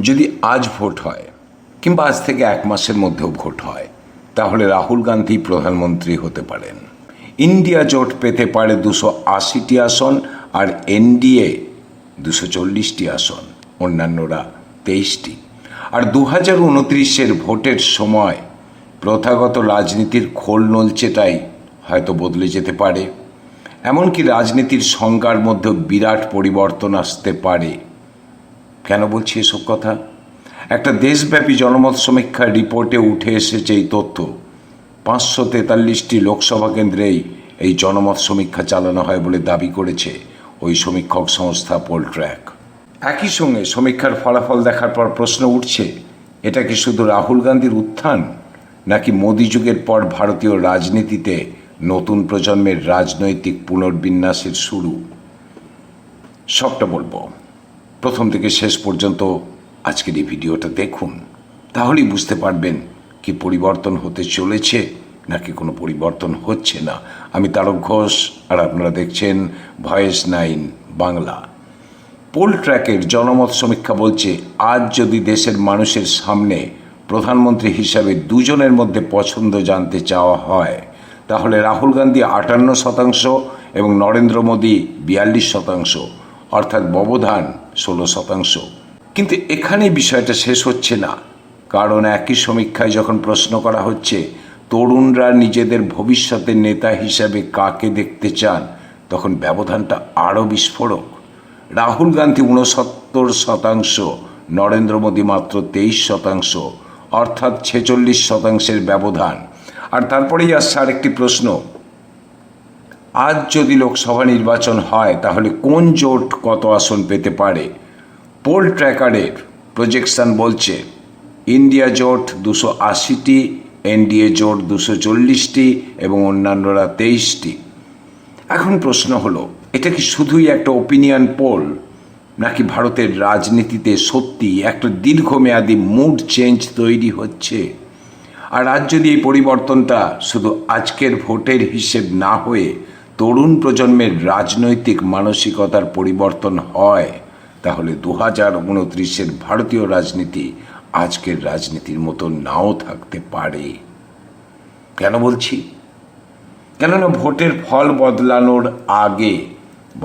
যদি আজ ভোট হয় কিংবা আজ থেকে 1 মাসের মধ্যেও ভোট হয়, তাহলে রাহুল গান্ধী প্রধানমন্ত্রী হতে পারেন। ইন্ডিয়া জোট পেতে পারে 280টি আসন আর এনডিএ 240টি আসন, অন্যান্যরা 23টি। আর 2029-এর ভোটের সময় প্রথাগত রাজনীতির খোল নলচেটাই হয়তো বদলে যেতে পারে। এমনকি রাজনীতির সংজ্ঞার মধ্যে বিরাট পরিবর্তন আসতে পারে। কেন বলছি এসব কথা? একটা দেশব্যাপী জনমত সমীক্ষার রিপোর্টে উঠে এসেছে এই তথ্য। 543টি লোকসভা কেন্দ্রেই এই জনমত সমীক্ষা চালানো হয় বলে দাবি করেছে ওই সমীক্ষক সংস্থা পোলট্র্যাক। একই সঙ্গে সমীক্ষার ফলাফল দেখার পর প্রশ্ন উঠছে, এটা কি শুধু রাহুল গান্ধীর উত্থান, নাকি মোদি যুগের পর ভারতীয় রাজনীতিতে নতুন প্রজন্মের রাজনৈতিক পুনর্বিন্যাসের শুরু? সবটা বলবো। প্রথম থেকে শেষ পর্যন্ত আজকের এই ভিডিওটা দেখুন, তাহলেই বুঝতে পারবেন কি পরিবর্তন হতে চলেছে নাকি কোনো পরিবর্তন হচ্ছে না। আমি তারক ঘোষ, আর আপনারা দেখছেন ভয়েস 9 বাংলা। পোলট্র্যাকের জনমত সমীক্ষা বলছে, আজ যদি দেশের মানুষের সামনে প্রধানমন্ত্রী হিসাবে দুজনের মধ্যে পছন্দ জানতে চাওয়া হয়, তাহলে রাহুল গান্ধী 58% এবং নরেন্দ্র মোদী 42%, অর্থাৎ ব্যবধান 16%। কিন্তু এখানেই বিষয়টা শেষ হচ্ছে না, কারণ একই সমীক্ষায় যখন প্রশ্ন করা হচ্ছে তরুণরা নিজেদের ভবিষ্যতের নেতা হিসাবে কাকে দেখতে চান, তখন ব্যবধানটা আরও বিস্ফোরক। রাহুল গান্ধী 69%, নরেন্দ্র মোদী মাত্র 23%, অর্থাৎ 46%-এর ব্যবধান। আর তারপরেই আসছে আরেকটি প্রশ্ন, আজ যদি লোকসভা নির্বাচন হয় তাহলে কোন জোট কত আসন পেতে পারে? পোল ট্র্যাকারের প্রজেকশন বলছে ইন্ডিয়া জোট 280টি, এনডিএ জোট 240টি এবং অন্যান্যরা 23টি। এখন প্রশ্ন হলো, এটা কি শুধুই একটা ওপিনিয়ন পোল, নাকি ভারতের রাজনীতিতে সত্যি একটা দীর্ঘমেয়াদী মুড চেঞ্জ তৈরি হচ্ছে? আর আজ যদি এই পরিবর্তনটা শুধু আজকের ভোটের হিসেব না হয়ে তরুণ প্রজন্মের রাজনৈতিক মানসিকতার পরিবর্তন হয়, তাহলে 2029-এর ভারতীয় রাজনীতি আজকের রাজনীতির মতো নাও থাকতে পারে। কেন বলছি? কেননা ভোটের ফল বদলানোর আগে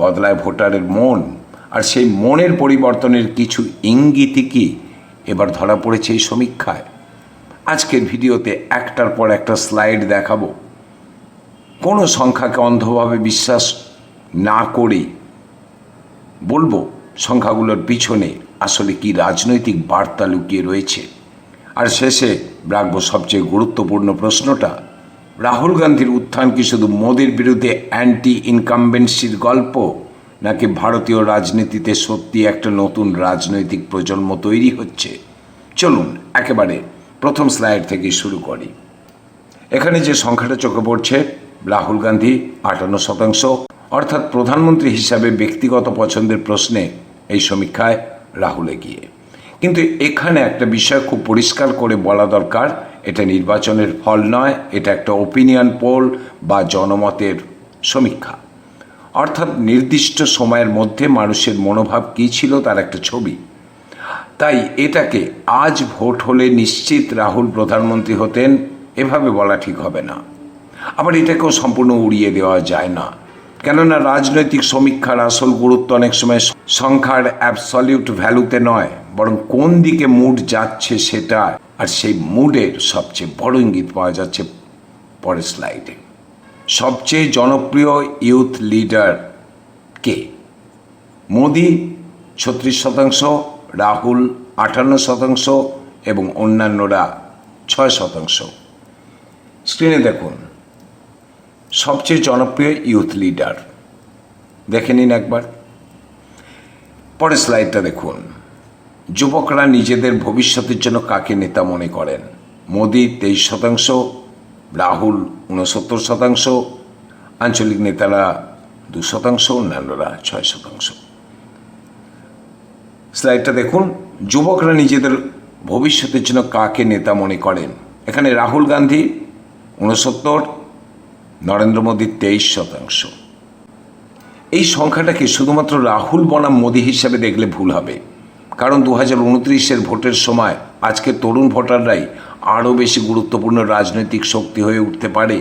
বদলায় ভোটারের মন, আর সেই মনের পরিবর্তনের কিছু ইঙ্গিতই কি এবার ধরা পড়েছে এই সমীক্ষায়। আজকের ভিডিওতে একটার পর একটা স্লাইড দেখাবো। কোনো সংখ্যাকে অন্ধভাবে বিশ্বাস না করে বলবো সংখ্যাগুলোর পিছনে আসলে কি রাজনৈতিক বার্তা লুকিয়ে রয়েছে। আর শেষে রাখবো সবচেয়ে গুরুত্বপূর্ণ প্রশ্নটা, রাহুল গান্ধীর উত্থান কি শুধু মোদির বিরুদ্ধে অ্যান্টি ইনকামবেন্সির গল্প, নাকি ভারতীয় রাজনীতিতে সত্যি একটা নতুন রাজনৈতিক প্রজন্ম তৈরি হচ্ছে? চলুন একেবারে প্রথম স্লাইড থেকে শুরু করি। এখানে যে সংখ্যাটা চোখে পড়ছে, রাহুল গান্ধী 58%, অর্থাৎ প্রধানমন্ত্রী হিসাবে ব্যক্তিগত পছন্দের প্রশ্নে এই সমীক্ষায় রাহুল এগিয়ে। কিন্তু এখানে একটা বিষয় খুব পরিষ্কার করে বলা দরকার, এটা নির্বাচনের ফল নয়, এটা একটা ওপিনিয়ন পোল বা জনমতের সমীক্ষা। অর্থাৎ নির্দিষ্ট সময়ের মধ্যে মানুষের মনোভাব কী ছিল তার একটা ছবি। তাই এটাকে আজ ভোট হলে নিশ্চিত রাহুল প্রধানমন্ত্রী হতেন এভাবে বলা ঠিক হবে না। আবার এটাকেও সম্পূর্ণ উড়িয়ে দেওয়া যায় না, কেননা রাজনৈতিক সমীক্ষার আসল গুরুত্ব অনেক সময় সংখ্যার অ্যাবসলিউট ভ্যালুতে নয়, বরং কোন দিকে মুড যাচ্ছে সেটা। আর সেই মুডের সবচেয়ে বড় ইঙ্গিত পাওয়া যাচ্ছে পরের স্লাইডে। সবচেয়ে জনপ্রিয় ইউথ লিডার কে? মোদি 36%, রাহুল 58% এবং অন্যান্যরা 6%। স্ক্রিনে দেখুন সবচেয়ে জনপ্রিয় ইউথ লিডার, দেখে নিন একবার। পরের স্লাইডটা দেখুন, যুবকরা নিজেদের ভবিষ্যতের জন্য কাকে নেতা মনে করেন? মোদি 23%, রাহুল 69%, আঞ্চলিক নেতারা 2%, অন্যান্যরা 6%। স্লাইডটা দেখুন, যুবকরা নিজেদের ভবিষ্যতের জন্য কাকে নেতা মনে করেন? এখানে রাহুল গান্ধী 69, নরেন্দ্র মোদী 23%। এই সংখ্যাটাকে শুধুমাত্র রাহুল বনাম মোদি হিসাবে দেখলে ভুল হবে, কারণ 2029-এর ভোটের সময় আজকে তরুণ ভোটাররাই আরও বেশি গুরুত্বপূর্ণ রাজনৈতিক শক্তি হয়ে উঠতে পারে।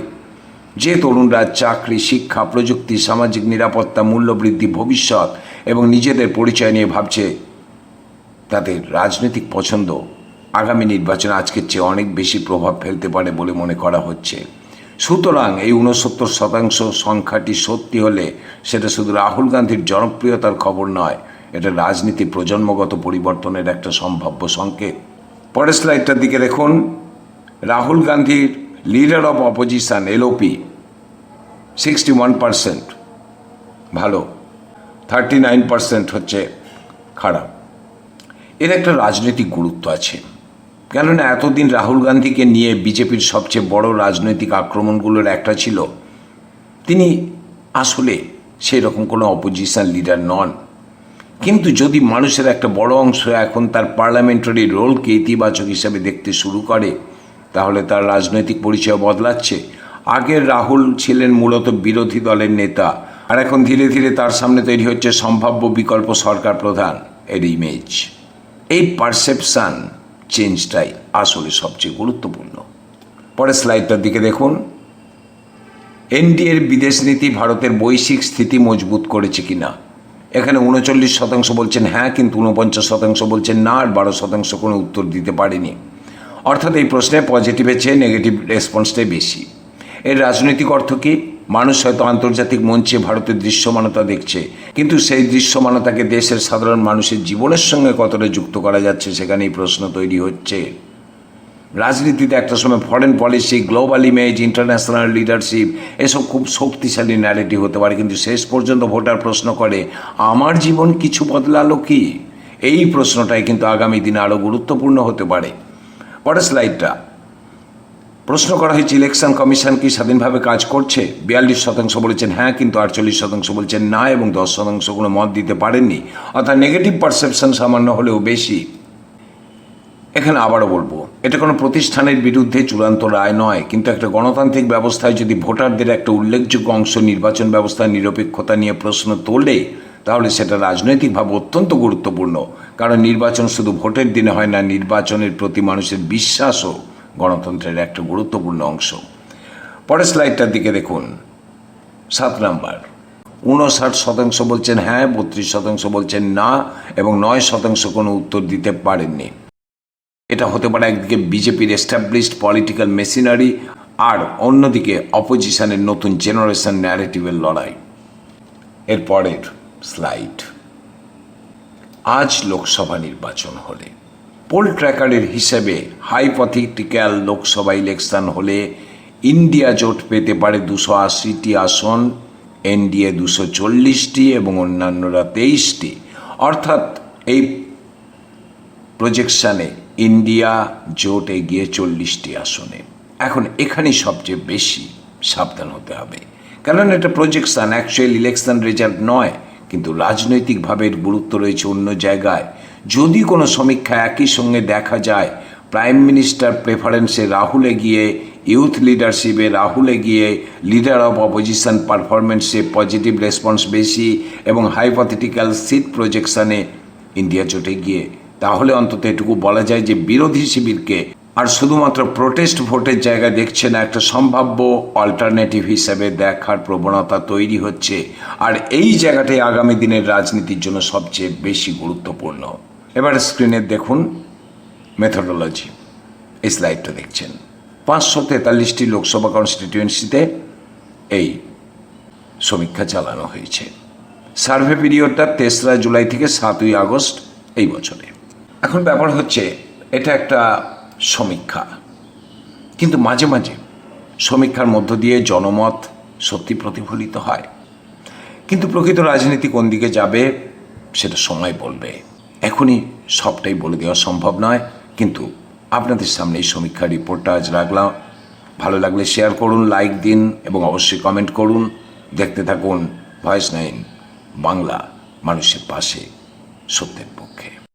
যে তরুণরা চাকরি, শিক্ষা, প্রযুক্তি, সামাজিক নিরাপত্তা, মূল্যবৃদ্ধি, ভবিষ্যৎ এবং নিজেদের পরিচয় নিয়ে ভাবছে, তাদের রাজনৈতিক পছন্দ আগামী নির্বাচনে আজকের চেয়ে অনেক বেশি প্রভাব ফেলতে পারে বলে মনে করা হচ্ছে। সুতরাং এই 69% সংখ্যাটি সত্যি হলে সেটা শুধু রাহুল গান্ধীর জনপ্রিয়তার খবর নয়, এটা রাজনীতির প্রজন্মগত পরিবর্তনের একটা সম্ভাব্য সংকেত। পরের স্লাইডটার দিকে দেখুন। রাহুল গান্ধীর লিডার অফ অপোজিশন এলওপি 61% ভালো, 39% হচ্ছে খারাপ। এর একটা রাজনৈতিক গুরুত্ব আছে, কেননা এতদিন রাহুল গান্ধীকে নিয়ে বিজেপির সবচেয়ে বড় রাজনৈতিক আক্রমণগুলোর একটা ছিল তিনি আসলে সেই রকম কোনো অপোজিশন লিডার নন। কিন্তু যদি মানুষের একটা বড় অংশ এখন তার পার্লামেন্টারি রোলকে ইতিবাচক হিসাবে দেখতে শুরু করে, তাহলে তার রাজনৈতিক পরিচয় বদলাচ্ছে। আগের রাহুল ছিলেন মূলত বিরোধী দলের নেতা, আর এখন ধীরে ধীরে তার সামনে তৈরি হচ্ছে সম্ভাব্য বিকল্প সরকার প্রধান এর ইমেজ। এই পারসেপশন চেঞ্জটাই আসলে সবচেয়ে গুরুত্বপূর্ণ। পরের স্লাইডটার দিকে দেখুন। এনডিএর বিদেশ নীতি ভারতের বৈশ্বিক স্থিতি মজবুত করেছে কিনা। এখানে 39% বলছেন হ্যাঁ, কিন্তু 49% বলছেন না, আর 12% কোনো উত্তর দিতে পারেনি। অর্থাৎ এই প্রশ্নে পজিটিভের চেয়ে নেগেটিভ রেসপন্সটাই বেশি। এর রাজনৈতিক অর্থ কী? মানুষ হয়তো আন্তর্জাতিক মঞ্চে ভারতের দৃশ্যমানতা দেখছে, কিন্তু সেই দৃশ্যমানতাকে দেশের সাধারণ মানুষের জীবনের সঙ্গে কতটা যুক্ত করা যাচ্ছে সেখানেই প্রশ্ন তৈরি হচ্ছে। রাজনীতিতে একটা সময় foreign policy, global image, international leadership এসব খুব শক্তিশালী ন্যারেটিভ হতে পারে, কিন্তু শেষ পর্যন্ত ভোটার প্রশ্ন করে আমার জীবন কিছু বদলালো কি? এই প্রশ্নটাই কিন্তু আগামী দিনে আরও গুরুত্বপূর্ণ হতে পারে। পরের স্লাইডটা। প্রশ্ন করা হয়েছে ইলেকশন কমিশন কি স্বাধীনভাবে কাজ করছে। 42% বলেছেন হ্যাঁ, কিন্তু 48% বলছেন না, এবং 10% কোনো মত দিতে পারেননি। অর্থাৎ নেগেটিভ পারসেপশন সামান্য হলেও বেশি। এখানে আবারও বলবো, এটা কোনো প্রতিষ্ঠানের বিরুদ্ধে চূড়ান্ত রায় নয়, কিন্তু একটা গণতান্ত্রিক ব্যবস্থায় যদি ভোটারদের একটা উল্লেখযোগ্য অংশ নির্বাচন ব্যবস্থার নিরপেক্ষতা নিয়ে প্রশ্ন তোলে, তাহলে সেটা রাজনৈতিকভাবে অত্যন্ত গুরুত্বপূর্ণ। কারণ নির্বাচন শুধু ভোটের দিনে হয় না, নির্বাচনের প্রতি মানুষের বিশ্বাসও গণতন্ত্রের একটা গুরুত্বপূর্ণ অংশ। পরের স্লাইডটার দিকে দেখুন। 7 নাম্বার। 59% বলছেন হ্যাঁ, 32% বলছেন না, এবং 9% কোনো উত্তর দিতে পারেননি। এটা হতে পারে একদিকে বিজেপির এস্টাবলিশড পলিটিক্যাল মেশিনারি, আর অন্যদিকে অপোজিশনের নতুন জেনারেশন ন্যারেটিভের লড়াই। এর পরের স্লাইড। আজ লোকসভা নির্বাচন হলে, পোল ট্র্যাকারের হিসেবে হাইপোথেটিক্যাল লোকসভা ইলেকশন হলে ইন্ডিয়া জোট পেতে পারে 280টি আসন, এনডিএ 240টি এবং অন্যান্যরা 23টি। অর্থাৎ এই প্রজেকশানে ইন্ডিয়া জোট এগিয়ে 40টি আসনে। এখন এখানেই সবচেয়ে বেশি সাবধান হতে হবে, কারণ এটা প্রজেকশন, অ্যাকচুয়াল ইলেকশন রেজাল্ট নয়। কিন্তু রাজনৈতিকভাবে এর গুরুত্ব রয়েছে অন্য জায়গায়। যদি কোনো সমীক্ষা একই সঙ্গে দেখা যায় প্রাইম মিনিস্টার প্রেফারেন্সে রাহুল এগিয়ে, ইউথ লিডারশিপে রাহুল এগিয়ে, লিডার অফ অপোজিশন পারফরমেন্সে পজিটিভ রেসপন্স বেশি, এবং হাইপোথেটিক্যাল সিট প্রজেকশনে ইন্ডিয়া জোটে গিয়ে, তাহলে অন্তত এটুকু বলা যায় যে বিরোধী শিবিরকে আর শুধুমাত্র প্রোটেস্ট ভোটের জায়গায় দেখছে না, একটা সম্ভাব্য অল্টারনেটিভ হিসেবে দেখার প্রবণতা তৈরি হচ্ছে। আর এই জায়গাটাই আগামী দিনের রাজনীতির জন্য সবচেয়ে বেশি গুরুত্বপূর্ণ। এবার স্ক্রিনে দেখুন মেথোডোলজি। এই স্লাইডটা দেখছেন। 543টি লোকসভা কনস্টিটিউয়েন্সিতে এই সমীক্ষা চালানো হয়েছে। সার্ভে পিরিয়ডটা 3রা জুলাই থেকে 7ই আগস্ট এই বছরে। এখন ব্যাপার হচ্ছে, এটা একটা সমীক্ষা, কিন্তু মাঝে মাঝে সমীক্ষার মধ্য দিয়ে জনমত সত্যি প্রতিফলিত হয়। কিন্তু প্রকৃত রাজনীতি কোন দিকে যাবে সেটা সময় বলবে। এখনই সবটাই বলে দেওয়া সম্ভব নয়, কিন্তু আপনাদের সামনে এই সমীক্ষার রিপোর্টটা আজ রাখলাম। ভালো লাগলে শেয়ার করুন, লাইক দিন এবং অবশ্যই কমেন্ট করুন। দেখতে থাকুন ভয়েস 9 বাংলা, মানুষের পাশে, সত্যের।